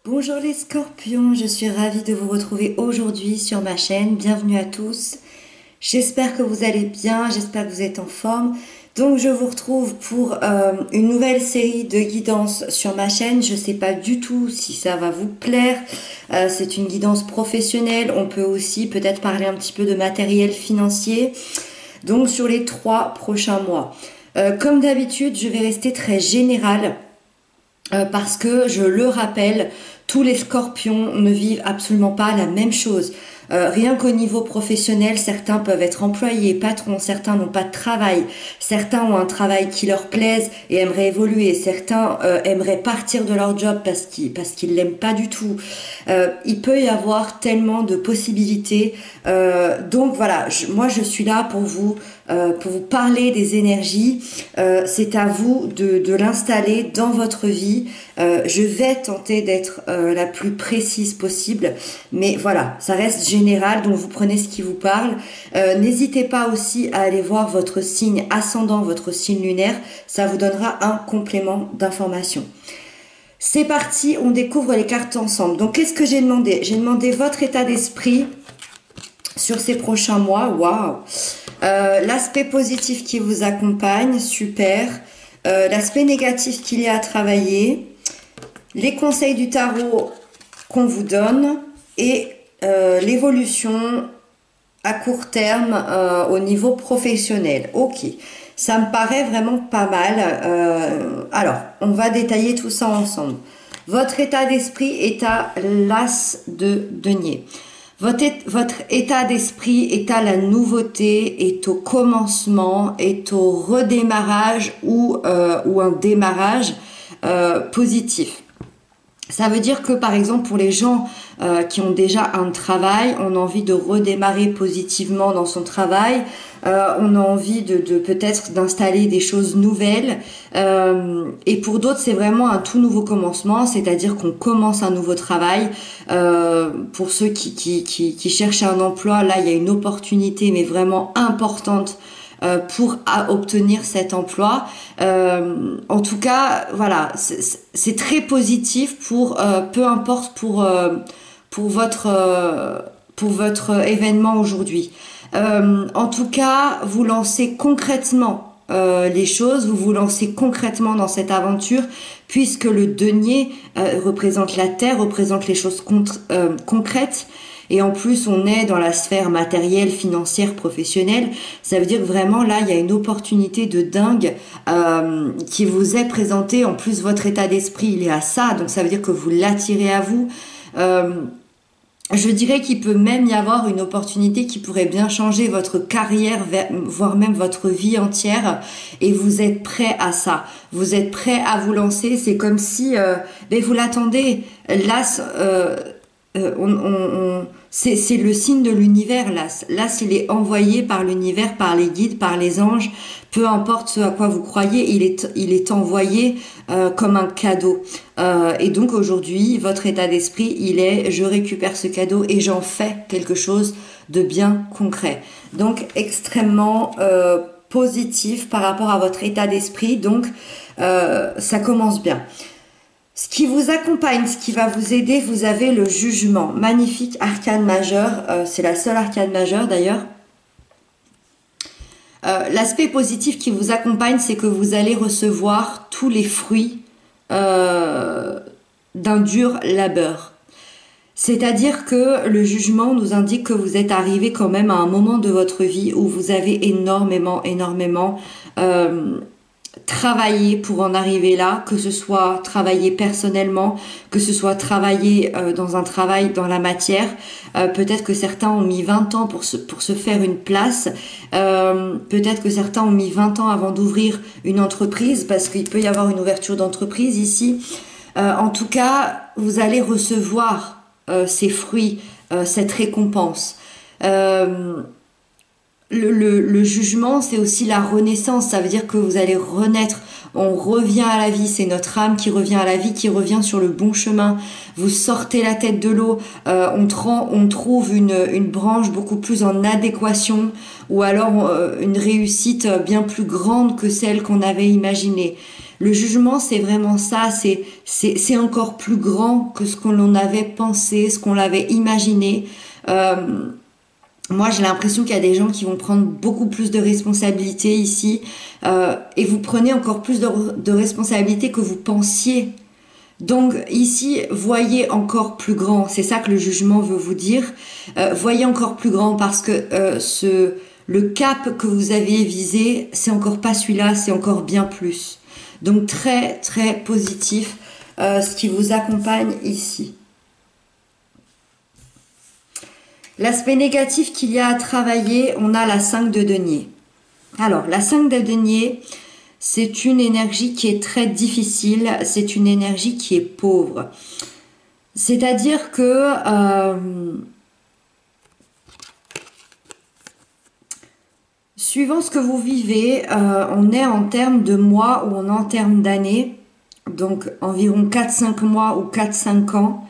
Bonjour les scorpions, je suis ravie de vous retrouver aujourd'hui sur ma chaîne. Bienvenue à tous. J'espère que vous allez bien, j'espère que vous êtes en forme. Donc je vous retrouve pour une nouvelle série de guidances sur ma chaîne. Je ne sais pas du tout si ça va vous plaire. C'est une guidance professionnelle. On peut aussi peut-être parler un petit peu de matériel financier. Donc sur les 3 prochains mois. Comme d'habitude, je vais rester très générale. Parce que, je le rappelle, tous les scorpions ne vivent absolument pas la même chose. Rien qu'au niveau professionnel, certains peuvent être employés, patrons, certains n'ont pas de travail, certains ont un travail qui leur plaise et aimeraient évoluer, certains aimeraient partir de leur job parce qu'ils l'aiment pas du tout. Il peut y avoir tellement de possibilités. Donc voilà, moi je suis là pour vous parler des énergies. C'est à vous de l'installer dans votre vie. Je vais tenter d'être la plus précise possible, mais voilà, ça reste général, donc vous prenez ce qui vous parle. N'hésitez pas aussi à aller voir votre signe ascendant, votre signe lunaire, ça vous donnera un complément d'information. C'est parti, on découvre les cartes ensemble. Donc qu'est-ce que j'ai demandé? J'ai demandé votre état d'esprit sur ces prochains mois. Waouh! L'aspect positif qui vous accompagne, super. L'aspect négatif qu'il y a à travailler, les conseils du tarot qu'on vous donne et l'évolution à court terme au niveau professionnel. Ok, ça me paraît vraiment pas mal. Alors, on va détailler tout ça ensemble. Votre état d'esprit est à l'as de denier. Votre état d'esprit est à la nouveauté, est au commencement, est au redémarrage ou un démarrage positif. Ça veut dire que par exemple pour les gens qui ont déjà un travail, on a envie de redémarrer positivement dans son travail, on a envie de peut-être d'installer des choses nouvelles, et pour d'autres c'est vraiment un tout nouveau commencement, c'est-à-dire qu'on commence un nouveau travail. Pour ceux qui cherchent un emploi, là il y a une opportunité mais vraiment importante pour obtenir cet emploi. En tout cas, voilà, c'est très positif pour peu importe pour votre événement aujourd'hui. En tout cas, vous lancez concrètement les choses, vous vous lancez concrètement dans cette aventure, puisque le denier représente la terre, représente les choses concrètes. Et en plus, on est dans la sphère matérielle, financière, professionnelle. Ça veut dire que vraiment, là, il y a une opportunité de dingue qui vous est présentée. En plus, votre état d'esprit, il est à ça. Donc, ça veut dire que vous l'attirez à vous. Je dirais qu'il peut même y avoir une opportunité qui pourrait bien changer votre carrière, voire même votre vie entière. Et vous êtes prêt à ça. Vous êtes prêt à vous lancer. C'est comme si vous l'attendez. Là, c'est le signe de l'univers. Là, il est envoyé par l'univers, par les guides, par les anges, peu importe ce à quoi vous croyez, il est envoyé comme un cadeau. Et donc aujourd'hui, votre état d'esprit, il est je récupère ce cadeau et j'en fais quelque chose de bien concret. Donc extrêmement positif par rapport à votre état d'esprit. Donc ça commence bien. Ce qui vous accompagne, ce qui va vous aider, vous avez le jugement. Magnifique arcane majeur, c'est la seule arcane majeure d'ailleurs. L'aspect positif qui vous accompagne, c'est que vous allez recevoir tous les fruits d'un dur labeur. C'est-à-dire que le jugement nous indique que vous êtes arrivé quand même à un moment de votre vie où vous avez énormément travailler pour en arriver là, que ce soit travailler personnellement, que ce soit travailler dans un travail dans la matière. Peut-être que certains ont mis 20 ans pour se faire une place. Peut-être que certains ont mis 20 ans avant d'ouvrir une entreprise, parce qu'il peut y avoir une ouverture d'entreprise ici. En tout cas, vous allez recevoir ces fruits, cette récompense. Le jugement, c'est aussi la renaissance. Ça veut dire que vous allez renaître. On revient à la vie. C'est notre âme qui revient à la vie, qui revient sur le bon chemin. Vous sortez la tête de l'eau. On trouve une branche beaucoup plus en adéquation, ou alors une réussite bien plus grande que celle qu'on avait imaginée. Le jugement, c'est vraiment ça, c'est encore plus grand que ce qu'on avait pensé, ce qu'on avait imaginé. Moi, j'ai l'impression qu'il y a des gens qui vont prendre beaucoup plus de responsabilités ici, et vous prenez encore plus de responsabilités que vous pensiez. Donc ici, voyez encore plus grand. C'est ça que le jugement veut vous dire. Voyez encore plus grand parce que le cap que vous aviez visé, c'est encore pas celui-là, c'est encore bien plus. Donc très très positif ce qui vous accompagne ici. L'aspect négatif qu'il y a à travailler, on a la 5 de denier. Alors la 5 de denier, c'est une énergie qui est très difficile, c'est une énergie qui est pauvre. C'est-à-dire que suivant ce que vous vivez, on est en termes de mois ou on est en termes d'années, donc environ 4-5 mois ou 4-5 ans,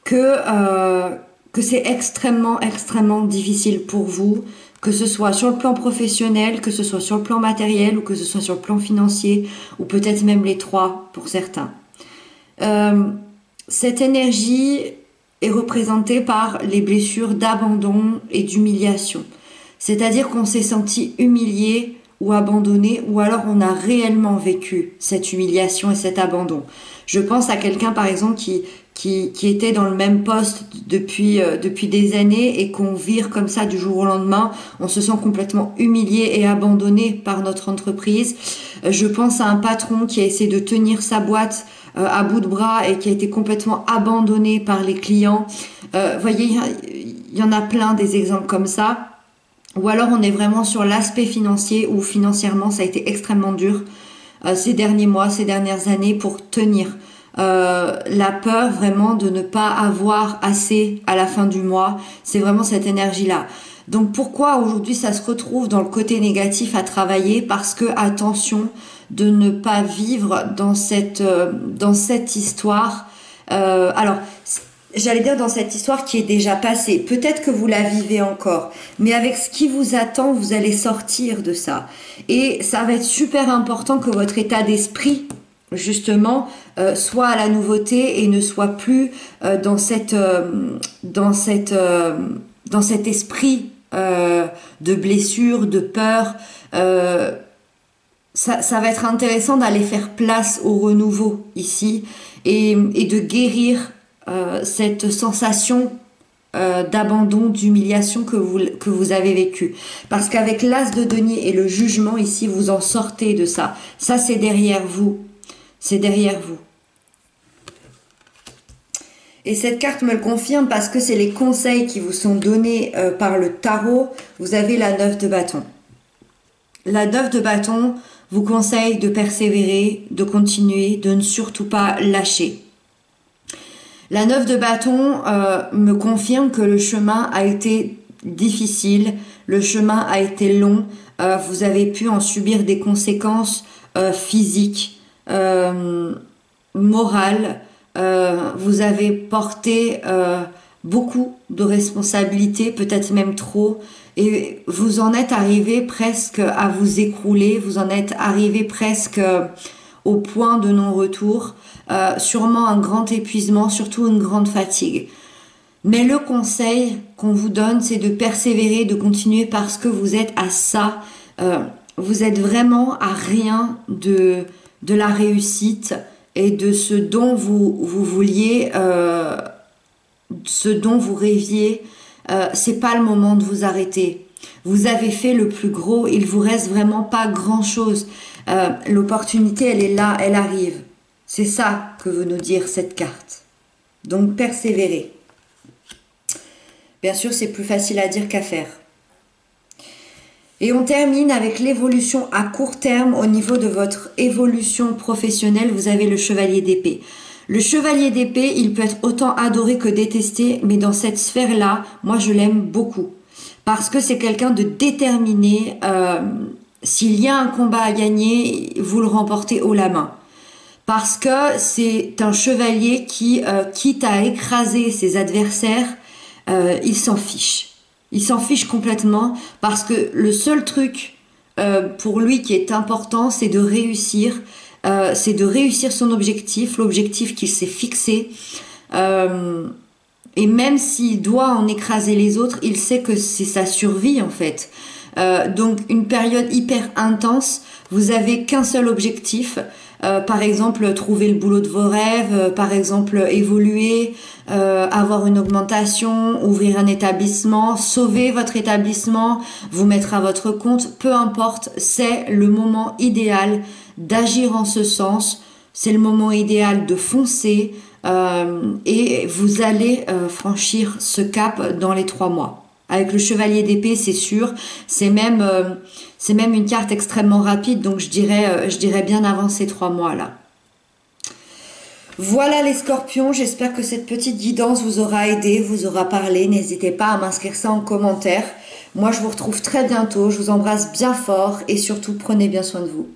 que c'est extrêmement, extrêmement difficile pour vous, que ce soit sur le plan professionnel, que ce soit sur le plan matériel ou que ce soit sur le plan financier, ou peut-être même les trois pour certains. Cette énergie est représentée par les blessures d'abandon et d'humiliation. C'est-à-dire qu'on s'est senti humilié ou abandonné, ou alors on a réellement vécu cette humiliation et cet abandon. Je pense à quelqu'un par exemple qui était dans le même poste depuis des années et qu'on vire comme ça du jour au lendemain, on se sent complètement humilié et abandonné par notre entreprise. Je pense à un patron qui a essayé de tenir sa boîte à bout de bras et qui a été complètement abandonné par les clients. Voyez, il y en a plein des exemples comme ça. Ou alors on est vraiment sur l'aspect financier où financièrement ça a été extrêmement dur ces derniers mois, ces dernières années pour tenir. La peur vraiment de ne pas avoir assez à la fin du mois, c'est vraiment cette énergie-là. Donc pourquoi aujourd'hui ça se retrouve dans le côté négatif à travailler? Parce que attention de ne pas vivre dans cette histoire. Alors j'allais dire dans cette histoire qui est déjà passée. Peut-être que vous la vivez encore, mais avec ce qui vous attend, vous allez sortir de ça. Et ça va être super important que votre état d'esprit justement soit à la nouveauté et ne soit plus dans cet esprit de blessure, de peur. Ça va être intéressant d'aller faire place au renouveau ici et de guérir cette sensation d'abandon, d'humiliation que vous avez vécu. Parce qu'avec l'as de denier et le jugement ici, vous en sortez de ça. Ça, c'est derrière vous. C'est derrière vous. Et cette carte me le confirme parce que c'est les conseils qui vous sont donnés par le tarot. Vous avez la 9 de bâton. La 9 de bâton vous conseille de persévérer, de continuer, de ne surtout pas lâcher. La 9 de bâton me confirme que le chemin a été difficile, le chemin a été long, vous avez pu en subir des conséquences physiques, morales, vous avez porté beaucoup de responsabilités, peut-être même trop, et vous en êtes arrivé presque à vous écrouler, vous en êtes arrivé presque au point de non-retour, sûrement un grand épuisement, surtout une grande fatigue. Mais le conseil qu'on vous donne, c'est de persévérer, de continuer parce que vous êtes à ça, vous êtes vraiment à rien de la réussite et de ce dont vous vouliez, ce dont vous rêviez. C'est pas le moment de vous arrêter. Vous avez fait le plus gros, il vous reste vraiment pas grand chose. L'opportunité, elle est là, elle arrive. C'est ça que veut nous dire cette carte. Donc persévérez. Bien sûr, c'est plus facile à dire qu'à faire. Et on termine avec l'évolution à court terme. Au niveau de votre évolution professionnelle, vous avez le chevalier d'épée. Le chevalier d'épée, il peut être autant adoré que détesté, mais dans cette sphère-là, moi je l'aime beaucoup. Parce que c'est quelqu'un de déterminé. S'il y a un combat à gagner, vous le remportez haut la main. Parce que c'est un chevalier qui, quitte à écraser ses adversaires, il s'en fiche. Il s'en fiche complètement parce que le seul truc pour lui qui est important, c'est de réussir c'est de réussir son objectif, l'objectif qu'il s'est fixé. Et même s'il doit en écraser les autres, il sait que c'est sa survie en fait. Donc une période hyper intense, vous avez qu'un seul objectif. Par exemple, trouver le boulot de vos rêves, par exemple, évoluer, avoir une augmentation, ouvrir un établissement, sauver votre établissement, vous mettre à votre compte, peu importe, c'est le moment idéal d'agir en ce sens, c'est le moment idéal de foncer et vous allez franchir ce cap dans les 3 mois. Avec le chevalier d'épée, c'est sûr, c'est même une carte extrêmement rapide, donc je dirais bien avant ces 3 mois là. Voilà les scorpions, j'espère que cette petite guidance vous aura aidé, vous aura parlé. N'hésitez pas à m'inscrire ça en commentaire. Moi je vous retrouve très bientôt, je vous embrasse bien fort et surtout prenez bien soin de vous.